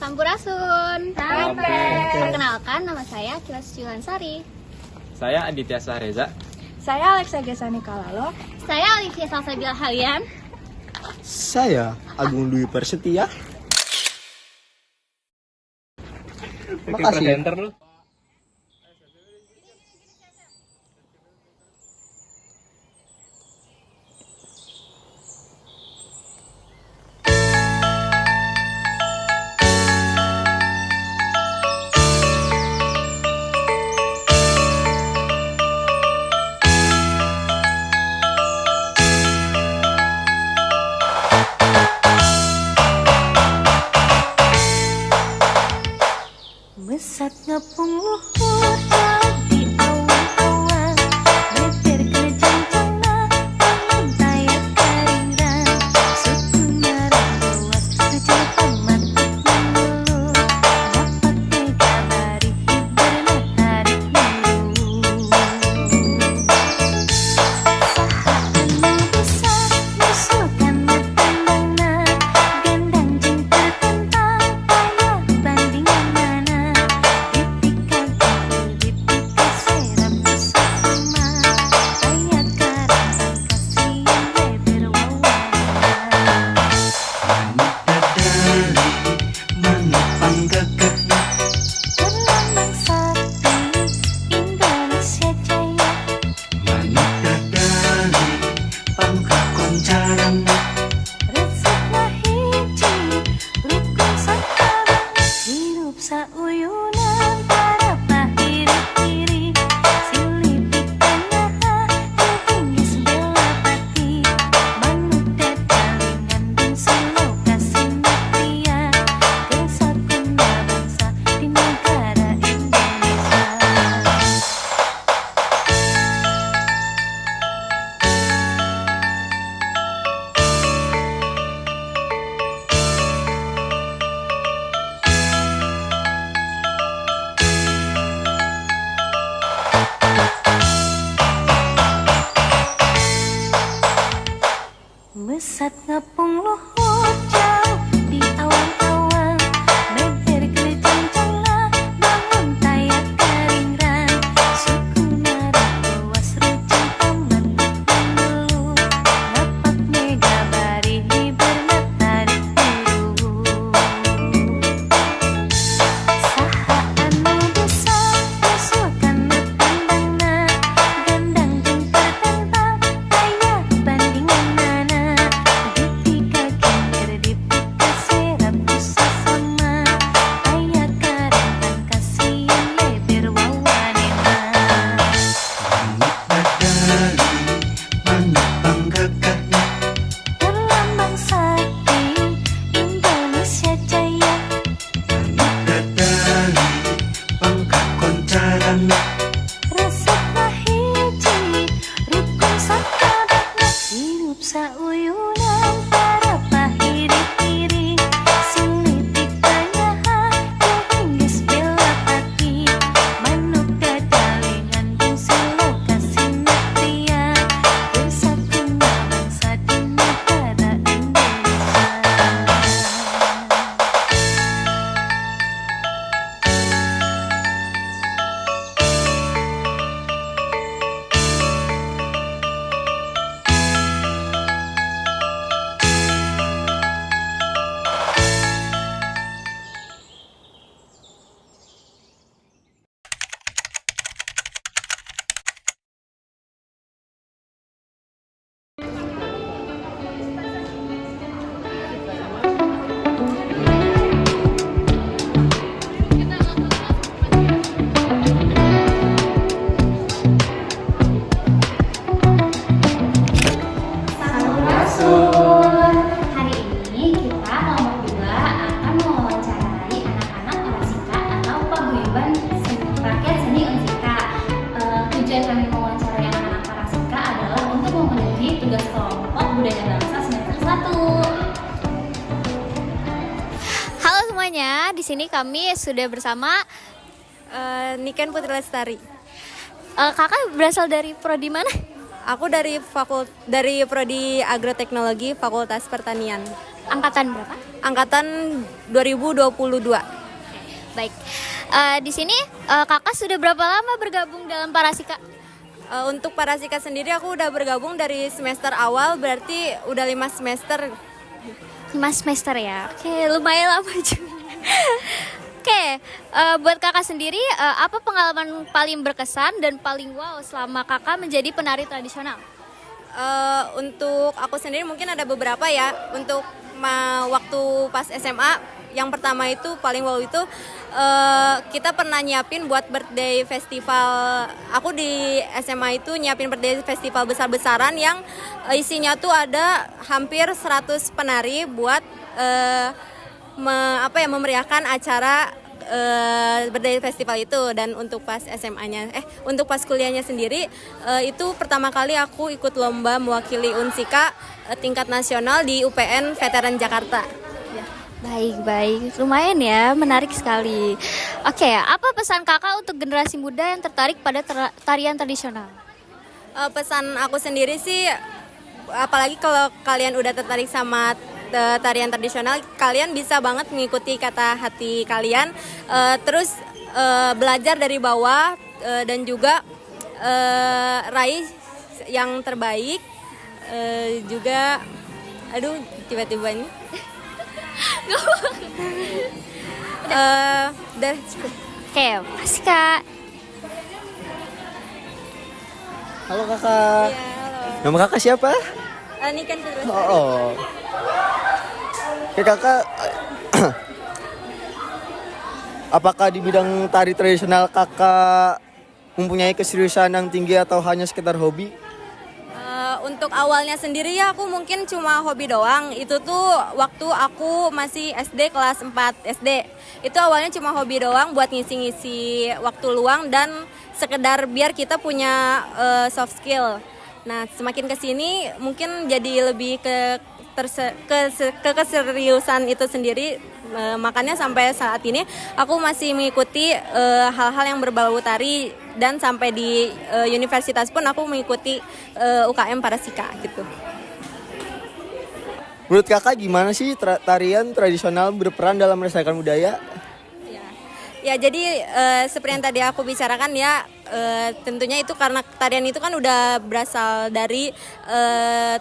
Sampurasun. Sampai. Perkenalkan, nama saya Kilas Sari. Saya Aditya Sahreza. Saya Alexa Gesani Kalalo. Saya Olivia Salsabila Halian. Saya Agung Dwi Persetia. Makasih. Presenter lu. Mesat ngepung luhur jauh di awan-awan, beber kena jangkana, bangun tayak karingan, suku ngarang luas, kecil pematuk mengeluh, dapat megabari hiberna tarik biru. Saha anu bisa musuhkan matandangna, gandang jeng tertentang, payah bandingan mana. Sauyunan para pahiri-hiri, silipik tanyaha, kehinggis bela pati, manut detalingan bungsu lokasi mutia, kesakunda bangsa di negara Indonesia. Mesat ngapung luhur jauh di awan-awan, beber kena jangkana, bangun tayak karingran, suku ngarang luas rujung pamatuk mengeluh, dapat megabari hiberna tarik biru. Saha anu bisa musuhkan matandangna, gandang jeng tertentang, payah bandingan mana. Dipika kincir dipika serap usah sama, aya karentan kasihan leber wawanena. Berlambang sakti Indonesia Jaya, resepna hiji rukun sakabehna, hirup sauyunan para pahiri-hiri, silipik tanyaha, kehinggis bela pati, manuk dadalingan bungsu lokasi mutia, bersakunda bangsa di negara Indonesia. Hari ini kita kelompok 2 akan mewawancarai anak-anak Orasika atau paguyuban rakyat seni Unsika. Tujuan kami mewawancarai anak-anak Orasika adalah untuk memenuhi tugas kelompok budaya bangsa semester 1. Halo semuanya, di sini kami sudah bersama Niken Putri Lestari. kakak berasal dari prodi mana? Aku dari Prodi Agroteknologi Fakultas Pertanian. Angkatan berapa? Angkatan 2022. Baik. Di sini kakak sudah berapa lama bergabung dalam Parasika? Untuk Parasika sendiri aku udah bergabung dari semester awal, berarti udah 5 semester. 5 semester ya. Oke, lumayan lama juga. Oke, buat kakak sendiri apa pengalaman paling berkesan dan paling wow selama kakak menjadi penari tradisional? Untuk aku sendiri mungkin ada beberapa ya. Untuk waktu pas SMA, yang pertama itu paling wow itu kita pernah nyiapin buat birthday festival. Aku di SMA itu nyiapin birthday festival besar-besaran yang isinya tuh ada hampir 100 penari buat memeriahkan acara birthday festival itu. Dan untuk pas untuk pas kuliahnya sendiri itu pertama kali aku ikut lomba mewakili Unsika tingkat nasional di UPN Veteran Jakarta. Baik, lumayan ya, menarik sekali. Oke, apa pesan kakak untuk generasi muda yang tertarik pada tarian tradisional? Pesan aku sendiri sih, apalagi kalau kalian udah tertarik sama tarian tradisional, kalian bisa banget mengikuti kata hati kalian, terus belajar dari bawah dan juga raih yang terbaik, juga tiba-tiba ini udah cukup. Oke, makasih kak. Halo kakak. Iya, halo. Nama kakak siapa? Niken Putri. Oh. Oke kakak. Apakah di bidang tari tradisional kakak mempunyai keseriusan yang tinggi atau hanya sekedar hobi? Untuk awalnya sendiri ya aku mungkin cuma hobi doang. Itu tuh waktu aku masih SD kelas 4 SD. Itu awalnya cuma hobi doang buat ngisi-ngisi waktu luang dan sekedar biar kita punya soft skill. Nah, semakin kesini mungkin jadi lebih ke keseriusan itu sendiri. Makanya sampai saat ini aku masih mengikuti hal-hal yang berbau tari, dan sampai di universitas pun aku mengikuti UKM Parasika gitu. Menurut kakak gimana sih tarian tradisional berperan dalam melestarikan budaya? Ya jadi seperti yang tadi aku bicarakan ya, tentunya itu karena tarian itu kan udah berasal dari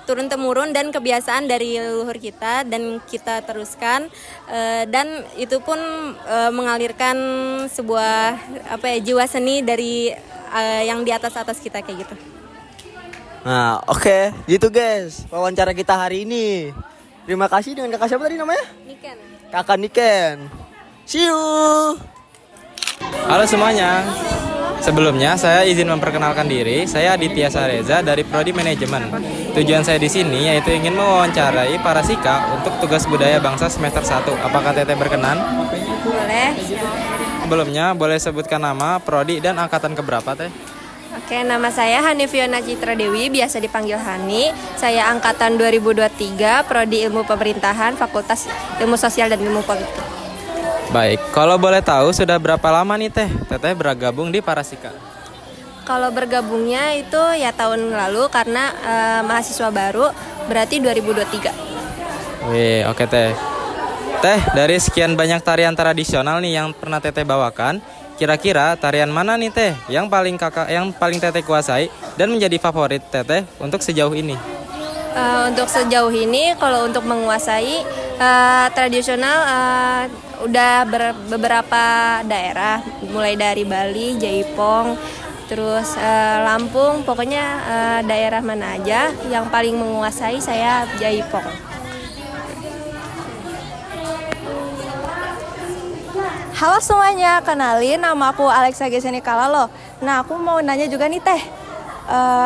turun-temurun dan kebiasaan dari leluhur kita, dan kita teruskan, dan itu pun mengalirkan sebuah jiwa seni dari yang di atas kita kayak gitu. Nah oke, gitu guys wawancara kita hari ini. Terima kasih. Dengan kakak siapa tadi namanya? Niken. Kakak Niken. See you. Halo semuanya. Sebelumnya saya izin memperkenalkan diri. Saya Aditya Sareza dari Prodi Manajemen. Tujuan saya di sini yaitu ingin mewawancarai Parasika untuk tugas budaya bangsa semester 1. Apakah Teteh berkenan? Boleh. Sebelumnya boleh sebutkan nama, prodi dan angkatan keberapa Teh? Oke, nama saya Hanifiona Citra Dewi, biasa dipanggil Hani. Saya angkatan 2023, Prodi Ilmu Pemerintahan, Fakultas Ilmu Sosial dan Ilmu Politik. Baik, kalau boleh tahu sudah berapa lama nih Teteh bergabung di Parasika? Kalau bergabungnya itu ya tahun lalu karena mahasiswa baru, berarti 2023. Wih, oke Teh. Teh, dari sekian banyak tarian tradisional nih yang pernah Teteh bawakan, kira-kira tarian mana nih Teh yang paling Teteh kuasai dan menjadi favorit Teteh untuk sejauh ini? Untuk sejauh ini, kalau untuk menguasai tradisional udah beberapa daerah, mulai dari Bali, Jaipong, terus Lampung, pokoknya daerah mana aja yang paling menguasai saya Jaipong. Halo semuanya, kenalin nama aku Alexa Geseni Kalalo. Nah, aku mau nanya juga nih Teh,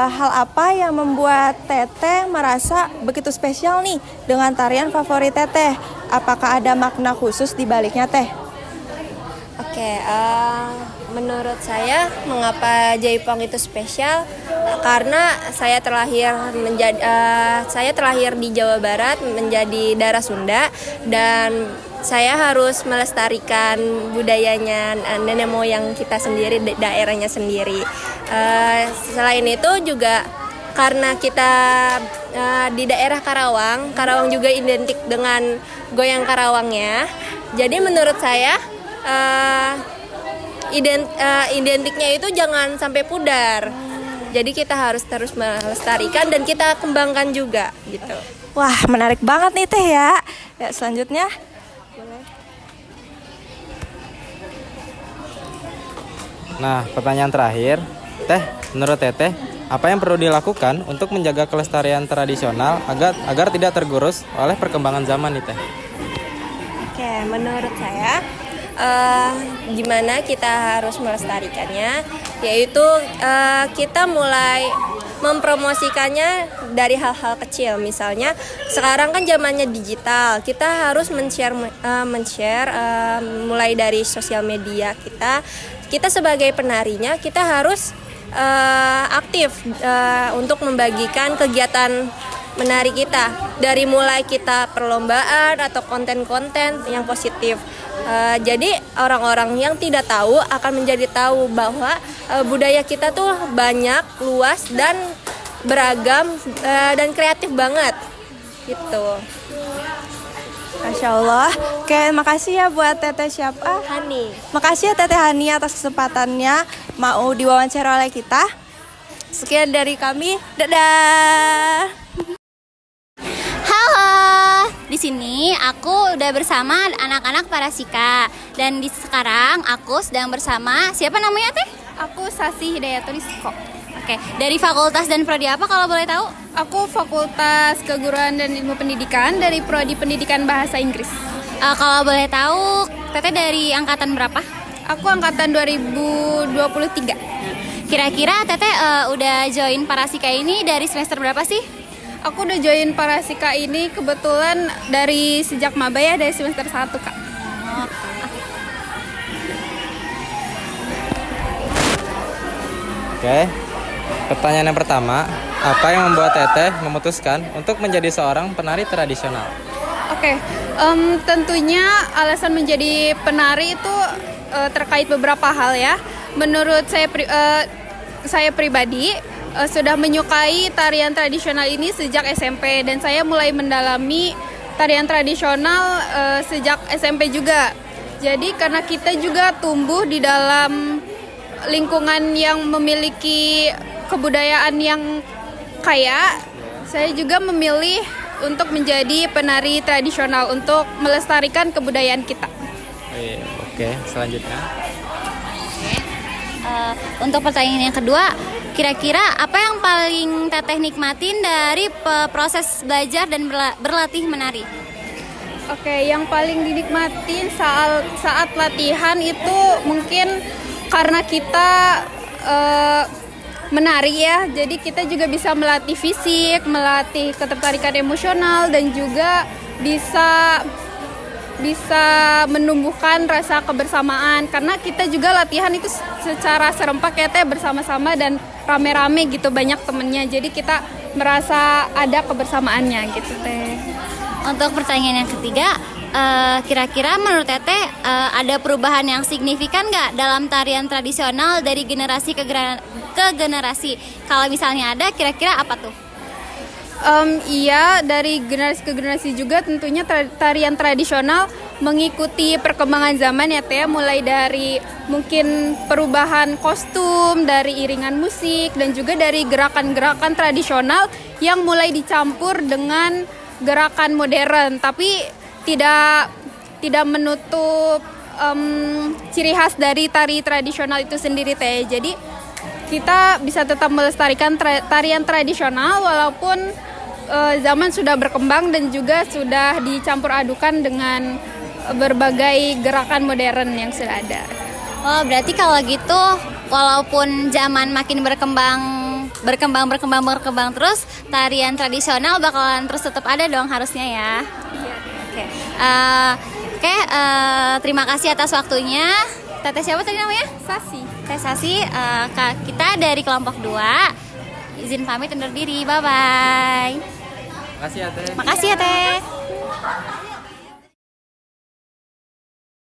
hal apa yang membuat Teteh merasa begitu spesial nih dengan tarian favorit Teteh? Apakah ada makna khusus di baliknya Teh? Oke, menurut saya mengapa Jaipong itu spesial? Karena saya terlahir di Jawa Barat, menjadi darah Sunda, dan saya harus melestarikan budayanya nenek moyang kita sendiri, daerahnya sendiri. Selain itu juga karena kita di daerah Karawang, Karawang juga identik dengan goyang Karawangnya. Jadi menurut saya identiknya itu jangan sampai pudar. Jadi kita harus terus melestarikan dan kita kembangkan juga gitu. Wah, menarik banget nih Teh ya. Ya, selanjutnya Nah, pertanyaan terakhir, Teh, menurut Teteh, apa yang perlu dilakukan untuk menjaga kelestarian tradisional agar tidak tergerus oleh perkembangan zaman nih Teh? Oke, menurut saya gimana kita harus melestarikannya, yaitu kita mulai mempromosikannya dari hal-hal kecil. Misalnya sekarang kan zamannya digital, kita harus men-share mulai dari sosial media kita sebagai penarinya kita harus aktif untuk membagikan kegiatan menari kita, dari mulai kita perlombaan atau konten-konten yang positif. Jadi orang-orang yang tidak tahu akan menjadi tahu bahwa budaya kita tuh banyak, luas dan beragam dan kreatif banget gitu. Masya Allah. Oke, makasih ya buat Teteh siapa? Hani. Makasih ya Teteh Hani atas kesempatannya mau diwawancara oleh kita. Sekian dari kami. Dadah. Halo, di sini aku udah bersama anak-anak Parasika dan sekarang aku sedang bersama siapa namanya Teh? Aku Sasi Hidayatulisko. Oke, dari fakultas dan prodi apa kalau boleh tahu? Aku Fakultas Keguruan dan Ilmu Pendidikan dari Prodi Pendidikan Bahasa Inggris. Kalau boleh tahu, Teteh dari angkatan berapa? Aku angkatan 2023. Kira-kira Teteh udah join Parasika ini dari semester berapa sih? Aku udah join Parasika ini kebetulan dari sejak maba ya, dari semester 1 Kak. Oke. Pertanyaan yang pertama, apa yang membuat Teteh memutuskan untuk menjadi seorang penari tradisional? Oke, tentunya alasan menjadi penari itu terkait beberapa hal ya. Menurut saya pribadi sudah menyukai tarian tradisional ini sejak SMP dan saya mulai mendalami tarian tradisional sejak SMP juga. Jadi karena kita juga tumbuh di dalam lingkungan yang memiliki kebudayaan yang kaya, saya juga memilih untuk menjadi penari tradisional untuk melestarikan kebudayaan kita. Oke, selanjutnya. Untuk pertanyaan yang kedua, kira-kira apa yang paling Teteh nikmatin dari proses belajar dan berlatih menari? Oke, yang paling dinikmatin saat latihan itu mungkin karena kita menari ya, jadi kita juga bisa melatih fisik, melatih ketertarikan emosional dan juga bisa menumbuhkan rasa kebersamaan karena kita juga latihan itu secara serempak ya Teh, bersama-sama dan rame-rame gitu, banyak temennya, jadi kita merasa ada kebersamaannya gitu Teh. Untuk pertanyaan yang ketiga, kira-kira menurut Teteh ada perubahan yang signifikan nggak dalam tarian tradisional dari generasi ke generasi? Kalau misalnya ada, kira-kira apa tuh? Iya, dari generasi ke generasi juga tentunya tarian tradisional mengikuti perkembangan zaman ya Teh, mulai dari mungkin perubahan kostum, dari iringan musik dan juga dari gerakan-gerakan tradisional yang mulai dicampur dengan gerakan modern, tapi tidak menutup ciri khas dari tari tradisional itu sendiri Teh. Jadi kita bisa tetap melestarikan tarian tradisional walaupun zaman sudah berkembang dan juga sudah dicampur adukan dengan berbagai gerakan modern yang sudah ada. Oh, berarti kalau gitu walaupun zaman makin berkembang terus, tarian tradisional bakalan terus tetap ada dong harusnya ya. Iya. Oke, terima kasih atas waktunya. Teteh siapa tadi namanya? Sasi. Teh Sasi, kita dari kelompok 2 izin pamit undur diri. Bye bye. Makasih ya Teh. Makasih ya Teh.